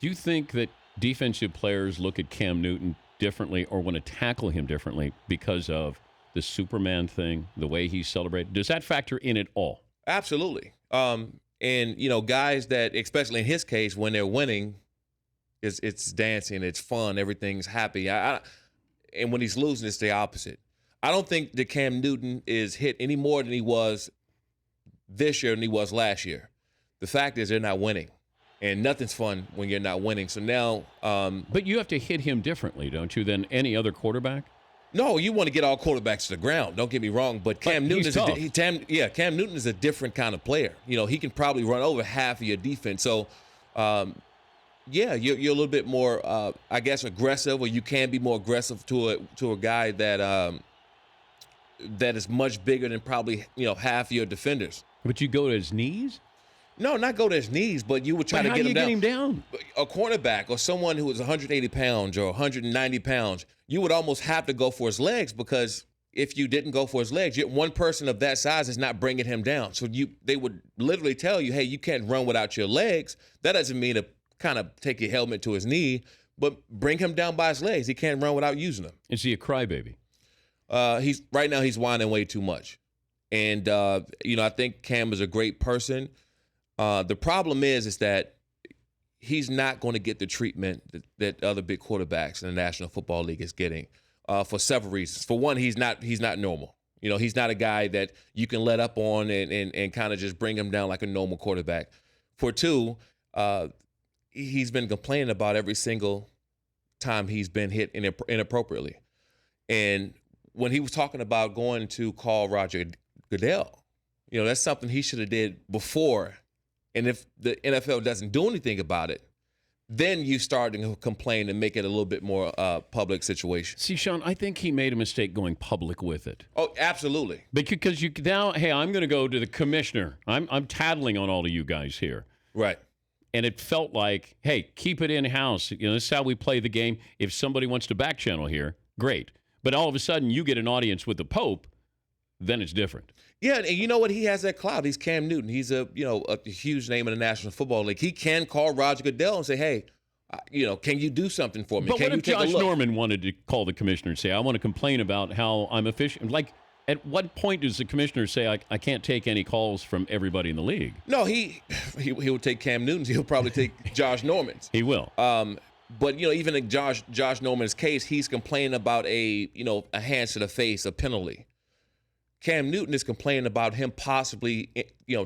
Do you think that defensive players look at Cam Newton differently or want to tackle him differently because of the Superman thing, the way he's celebrated? Does that factor in at all? Absolutely. And, guys that, especially in his case, when they're winning, it's dancing, it's fun, everything's happy. And when he's losing, it's the opposite. I don't think that Cam Newton is hit any more than he was this year than he was last year. The fact is they're not winning. And nothing's fun when you're not winning. So now but you have to hit him differently, don't you, than any other quarterback? No, you want to get all quarterbacks to the ground. Don't get me wrong, but Cam Newton Cam Newton is a different kind of player. He can probably run over half of your defense. So, you're a little bit more, I guess, aggressive, or you can be more aggressive to a guy that is much bigger than probably half of your defenders. But you go to his knees? No, not go to his knees, but you would try to get him down. A cornerback or someone who is 180 pounds or 190 pounds, you would almost have to go for his legs, because if you didn't go for his legs, one person of that size is not bringing him down. So they would literally tell you, hey, you can't run without your legs. That doesn't mean to kind of take your helmet to his knee, but bring him down by his legs. He can't run without using them. Is he a crybaby? Right now he's whining way too much. And, I think Cam is a great person. The problem is that he's not going to get the treatment that other big quarterbacks in the National Football League is getting for several reasons. For one, he's not normal. He's not a guy that you can let up on and kind of just bring him down like a normal quarterback. For two, he's been complaining about every single time he's been hit inappropriately. And when he was talking about going to call Roger Goodell, that's something he should have did before. And if the NFL doesn't do anything about it, then you start to complain and make it a little bit more public situation. See, Shawne, I think he made a mistake going public with it. Oh, absolutely. Because you now, hey, I'm going to go to the commissioner. I'm tattling on all of you guys here. Right. And it felt like, hey, keep it in-house. This is how we play the game. If somebody wants to back channel here, great. But all of a sudden, you get an audience with the Pope, then it's different. Yeah, and you know what? He has that clout. He's Cam Newton. He's a huge name in the National Football League. He can call Roger Goodell and say, hey, can you do something for me? But can what if Josh Norman wanted to call the commissioner and say, I want to complain about how I'm efficient? Like, at what point does the commissioner say, I can't take any calls from everybody in the league? No, he will take Cam Newton's. He'll probably take Josh Norman's. He will. But even in Josh Norman's case, he's complaining about a hands to the face, a penalty. Cam Newton is complaining about him possibly,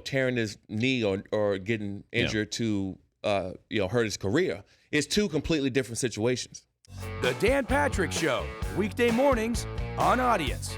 tearing his knee or getting injured to, hurt his career. It's two completely different situations. The Dan Patrick Show, weekday mornings on Audience.